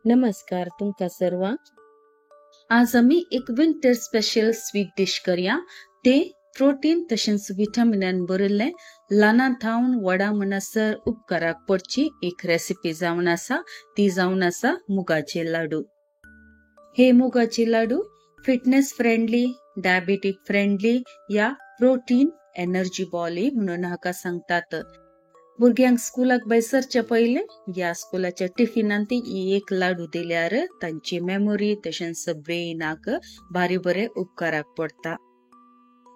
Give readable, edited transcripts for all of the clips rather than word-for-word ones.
नमस्कार तुमका सर्वांक. आज आम्ही एक विंटर स्पेशल स्वीट डिश करूया. ते प्रोटीन तशेंच विटामिनान भरिल्ले ल्हानां थावन वडा म्हणसर उपकाराक पडची एक रेसिपी जावन आसा. ती जावन आसा मुगाचे लाडू. हे मुगाचे लाडू फिटनेस फ्रेंडली, डायबेटिक फ्रेंडली या प्रोटीन एनर्जी बॉली म्हणून हाका सांगतात. भुरग्यांक स्कूलाक सरचे पहिले या स्कूलाच्या टिफिनांत एक लाडू दिल्यार तांची मेमोरी तशेंच ब्रेनाक भारी बरे उपकाराक पडता.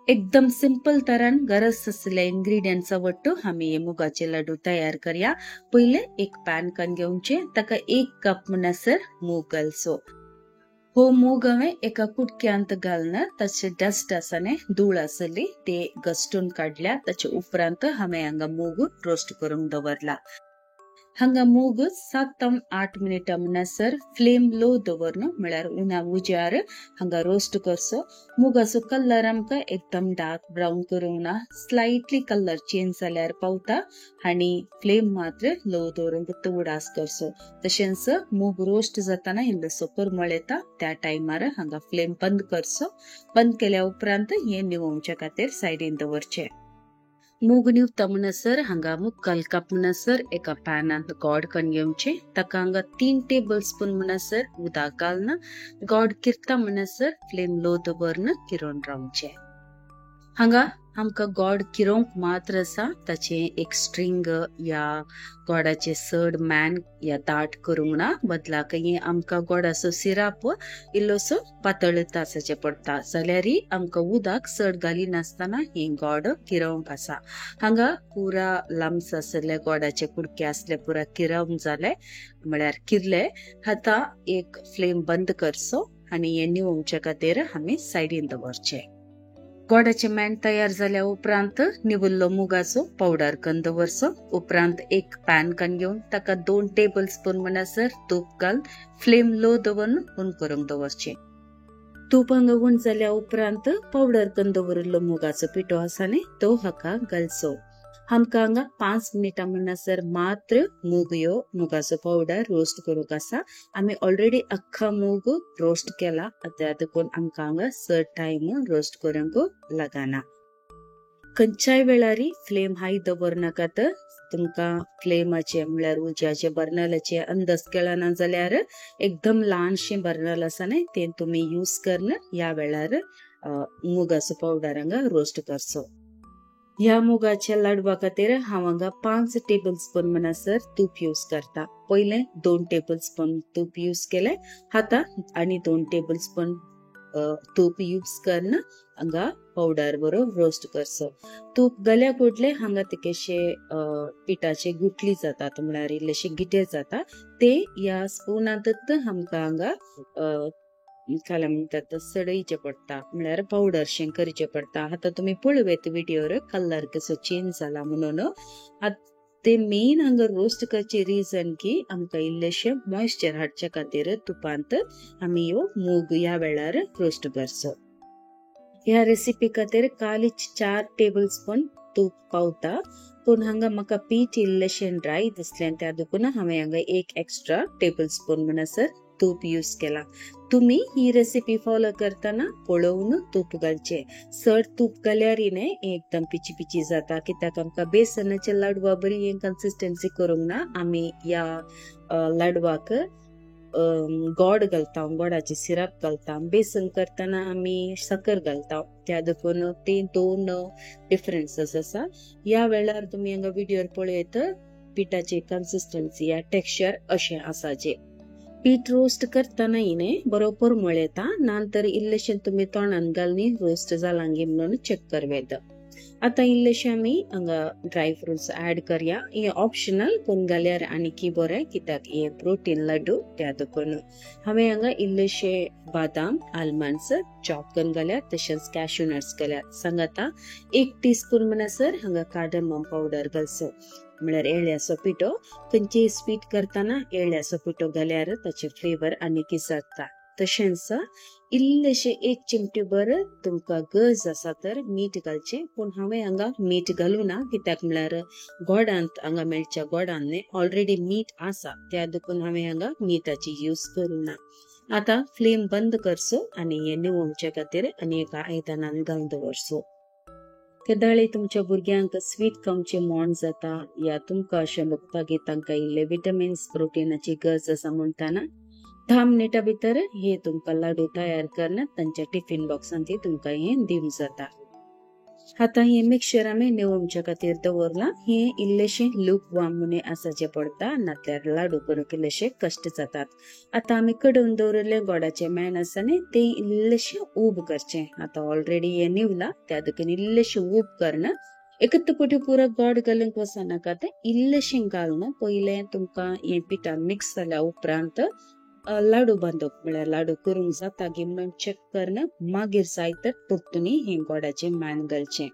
एकदम सिंपल तरान गरज असलेल्या इन्ग्रेडियंट्स वट्टू आम्ही हे मुगाचे लाडू तयार करूया. पहिले एक पॅन कन घेवचे, ताका 1 कप म्हणसर मूग घालचो. हो मूग हांवें एका कुडक्यांत घालून ताचे डस्ट आसाने धूळ आसली ते गस्टून काढल्या. ताचे उपरांत हांवें हांगा मूग रोस्ट करून दवरला. हांगा मूग 7 ते 8 मिनिटां म्हणसर फ्लेम लो दवरून म्हळ्यार उन्हा उज्यार हांगा रोस्ट करचो. मुगाचो कलर आमकां एकदम डार्क ब्राऊन करूंक ना, स्लाइटली कलर चेंज जाल्यार पावता आणि फ्लेम मात्र लो दवरून फक्त उडास करचो. तशेंच मूग रोस्ट जाताना इल्लोसो परमळ येता त्या टायमार हांगा फ्लेम बंद करचो. बंद केल्या उपरांत हे निवोवच्या खातीर सायडीन दवरचे. मूग निवता म्हणसर हांगा मुक्काल कप म्हणसर एका पॅनांत गोड कण घेवचे. ताका हांगा 3 टेबल स्पून म्हणसर उदक घालून गोड किरता म्हणसर फ्लेम लो दवरून किरोवन रावचे. हांगा आमकां गोड किरोवंक मात्र आसा, ताचे एक स्ट्रिंग या गोडाचे सड मॅन या दाट करूंक ना. बदलाक हे आमकां गोडाचो सिराप इल्लोसो पातळ तासाचे पडटा जाल्यार आमकां उदक चड घाली नासतना हे गोड किरोवंक आसा. हांगा पुरा लम्स आसले गोडाचे कुडके आसले पुरा किरोवन जाले म्हळ्यार किरले. आतां एक फ्लेम बंद करचो आणि हे निवोवच्या खातीर आमी सायडीन दवरचे. गोडाचे मॅन तयार जाल्या उपरांत निवल्लो मुगाचो पावडर करून दवरचो. उपरांत एक पॅन कन घेवन ताका 2 टेबल स्पून म्हणसर तूप घालून फ्लेम लो दवरून उन करूंक दवरचे. तूप हांगा उन जाल्या उपरांत पावडर करून दवरिल्लो मुगाचो पिठो आसा न्ही तो हाका घालचो. आमकां हांगा 5 मिनिटां म्हणसर मात्र मुगाचो पावडर रोस्ट करूंक आसा. आमी ऑलरेडी अख्खा मूग रोस्ट केला, त्या देखून आमकां हांगा चड टायम रोस्ट करूंक लागना. खंयच्याय वेळार फ्लेम हाय दवरनाकात. तुमकां फ्लेमाचे म्हळ्यार उज्याचे बर्नलाचे अंदाज कळना जाल्यार एकदम ल्हानशें बर्नल आसा न्ही ते तुमी यूज करून ह्या वेळार मुगाचो पावडर हांगा रोस्ट करचो. ह्या मुगाच्या लाडवा खातीर हांव हांगा 5 टेबल स्पून म्हणसर तूप यूज करता. पहिले 2 टेबल स्पून तूप यूज केले, आता आणि 2 टेबल स्पून तूप यूज करून हांगा पावडर बरो रोस्ट करचो. तूप घाल्या कुडले हांगा तेकेशे पिठाचे गुटली जातात म्हळ्यार इल्लेशे गिटे जाता ते ह्या स्पूनांतच आमकां हांगा काय म्हणतात सडयचे पडटा म्हळ्यार पावडर शें करचे पडटा. आता तुम्ही पळयत व्हिडिओर कलर कसो चेंज जाला म्हणून. ते मेन हांगा रोस्ट करचे रिजन की आमकां इल्लेशे मॉइश्चर हाडच्या खातीर तुपांत आमी ह्यो मूग ह्या वेळार रोस्ट करचो. ह्या रेसिपी खातीर कालीच 4 टेबल स्पून तूप पावता, पूण हांगा म्हाका पीठ इल्लेशें ड्राय दिसलें त्या देखून हांवें हांगा 1 एक्स्ट्रा टेबल स्पून म्हणसर तूप यूज केला. तुम्ही ही रेसिपी फॉलो करताना पळोवन तूप घालचे. चड तूप घाल्यार एकदम पिची पिची जाता कित्याक आमकां बेसनाचे लाडवा बरी कन्सिस्टन्सी करूंक ना. आमी या लाडवाक गोड घालता, गोडाचे सिरप घालता. बेसन करताना आमी साखर घालता, त्या देखून ते 2 डिफरन्सेस आसा. या वेळार तुम्ही हांगा व्हिडिओर पळयत पिठाची कन्सिस्टन्सी या टेक्स्चर अशें आसाचे. पीठ रोस्ट करताना बरो परमळ येता, नंतर इल्लेशें तुम्ही तोंडान घालून रोस्ट जाला म्हणून चेक करवेत. आता इल्लेशें आमी हांगा ड्राय फ्रुट्स ऍड करया. हे ऑप्शनल पूण घाल्यार आनीक बरें कित्याक हे प्रोटीन लाडू त्या देखून हांवें हांगा इल्लेशे बादाम आल्मंड्स चॉप करून घाल्यात तशेंच कॅश्यू नट्स घाल्यात. सांगाता 1 टीस्पून म्हणसर हांगा कार्डमम पावडर घालचो म्हळ्यार येळ्याचो पिठो. खंयचेय स्वीट करताना येळ्याचो पिठो घाल्यार ताचे फ्लेवर आनीक जाता. तशेंच इल्लेशे 1 चिमटी भर तुमका गरज आसा तर मीठ घालचे, पण हांवें हांगा मीठ घालूना कित्याक म्हळ्यार गोडांत हांगा मेळच्या गोडान ऑलरेडी मीठ आसा, त्या देखून हांवें हांगा मीठाची यूज करूना. आता फ्लेम बंद करचो आणि हे निवळचे खातीर आणि एका आयदनान घालून दवरचो. केदाळी तुमच्या भुरग्यांक स्वीट खावचे मोण जाता या तुमकां अशें भोगता की तांकां इल्ले विटमिन्स प्रोटीनाची गरज आसा म्हणटाना 10 मिनिटां भितर हे तुमकां लाडू तयार करन तांच्या टिफिन बॉक्सान ती तुमकां हे दिवंक जाता. आता हे मिक्सचर आमी निवळच्या खातीर दवरला. हे इल्लेशे लूक वाम म्हणून आसाचे पडटा, नातल्यार लाडू करूंक इल्लेशे कश्ट जातात. आता आमी कडून दवरले गोडाचे मॅन आसा न्ही ते इल्लेशे उब करचे. आता ऑलरेडी हे निवला, त्या देखून इल्लेशे उब करन एकच पटी पुरो गोड घालूंक वचनाका, ते इल्लेशे घालून पयले तुमकां हे पिठान मिक्स जाल्या उपरांत लाडू बांदप म्हळ्यार लाडू करूंक जाता की म्हणून चेक करन मागीर जाय तर परतुनी हे गोडाचे मॅन घालचे.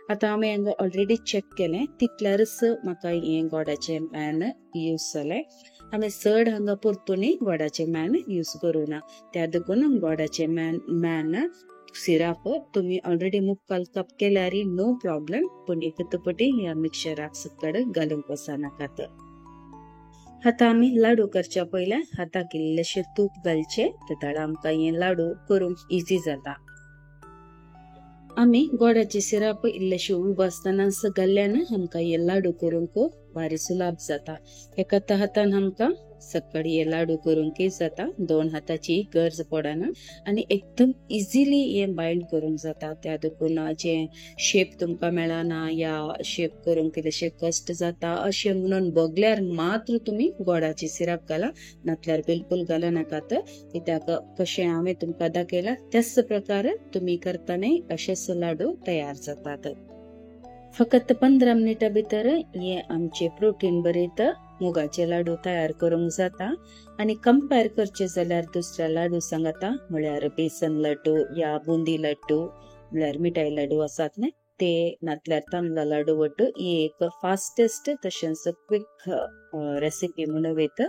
आता हांवें हांगा ऑलरेडी चेक केलें, तितल्यारच म्हाका हे गोडाचे मॅन यूज जाले. हांवें चड हांगा परतुनी गोडाचे मॅन यूज करूना, त्या देखून गोडाचे मॅन सिराप तुम्ही ऑलरेडी मुक्काल कप केल्यार नो प्रॉब्लेम, पण एकच पटी ह्या मिक्सचराक सकड घालूंक वचनाकात. आता आमी लाडू करच्या पयले हाताक इल्लेशे तूप घालचे, तेदाळ आमकां हे लाडू करूंक इजी जाता. आमी गोडाचे सिराप इल्लेशे उब आसतनाच घाल्ल्यान आमकां हे लाडू करूंक भारी सुलाभ जाता. एका हातान आमकां सकड हे लाडू करूंक जाता, 2 हाताची गरज पडना आणि एकदम इजिली हे बाइंड करूंक जाता. त्या देखून जे शेप तुमकां मेळना या शेप करूंक इल्लेशे कश्ट जाता अशें म्हणून बगल्यार मात्र तुम्ही गोडाचे सिरप घाला, नातल्यार बिलकुल घाला नाकात. कित्याक कशें हांवें तुमकां दाखयला त्याच प्रकार तुम्ही करताना अशेच लाडू तयार जातात. फकत 15 मिनिटां भितर हे आमचे प्रोटीन भरीत मुगाचे लाडू तयार करूंक जाता. आणि कंपेअर करचे जाल्यार दुसऱ्या लाडू सांगता म्हळ्यार बेसन लाडू या बुंदी लाडू म्हळ्यार मिठाई लाडू आसात न्ही ते, नातल्यार तांदळा लाडू वट्ट ही एक फास्टेस्ट तशेंच क्विक रेसिपी म्हणून वयता.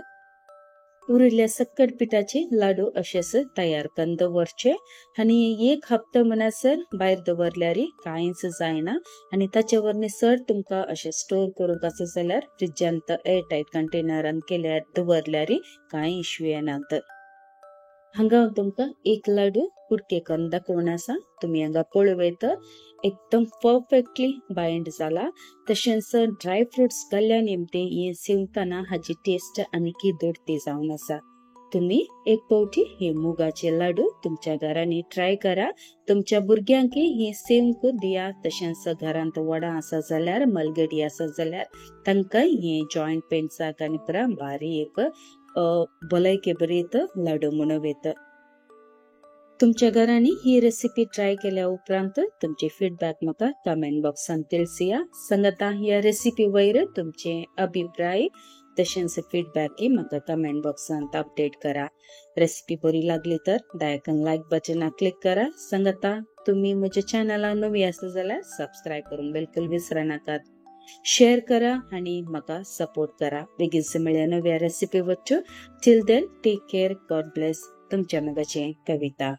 उरिल्ल्या सकट पिठाचे लाडू अशेच तयार करून दवरचे आणि 1 हप्तो म्हणसर भायर दवरल्यार कांयच जायना. आणि ताचे वरणी चड तुमकां अशें स्टोर करूंक आसा जाल्यार फ्रिजांत एअरटाईट कंटेनरान केल्यार दवरल्यार कांय इश्यू येनात. हांगा तुमकां एक लाडू कुडके करून दाखोवन आसा, तुम्ही हांगा पळयत एकदम परफेक्टली बाइंड जाला. तशेंच ड्राय फ्रुट्स घाल्ल्या निमते हे सेवताना हाची टेस्ट आनीक दोडती जावन आसा. तुम्ही एक पावटी हे मुगाचे लाडू तुमच्या घरांनी ट्राय करा. तुमच्या भुरग्यांक हे सेवंक दिया. तशेंच घरांत वडां आसा जाल्यार मलगडी आसा जाल्यार तांकां हे जॉइंट पेन्साक आनी पुरा भारी एक भलायके बरीत लाडू म्हणून वयता. तुमच्या घरांनी ही रेसिपी ट्राय केल्या उपरांत तुमचे फीडबॅक म्हाका कमेंट बॉक्सान तिळसिया. सांगता ह्या रेसिपी वयर तुमचे अभिप्राय तशेंच फीडबॅक म्हाका कमेंट बॉक्सान अपडेट करा. रेसिपी बरी लागली तर दयाकन लायक बटनाक क्लिक करा. सांगता तुम्ही म्हज्या चॅनलाक नवी आसा जाल्यार सबस्क्राईब करूंक बिलकुल विसरा नाकात. शेअर करा आणि म्हाका सपोर्ट करा. बेगीनच मेळया नव्या रेसिपी वच्चो. Till then take care, God bless. तुमच्या मोगाचें कविता.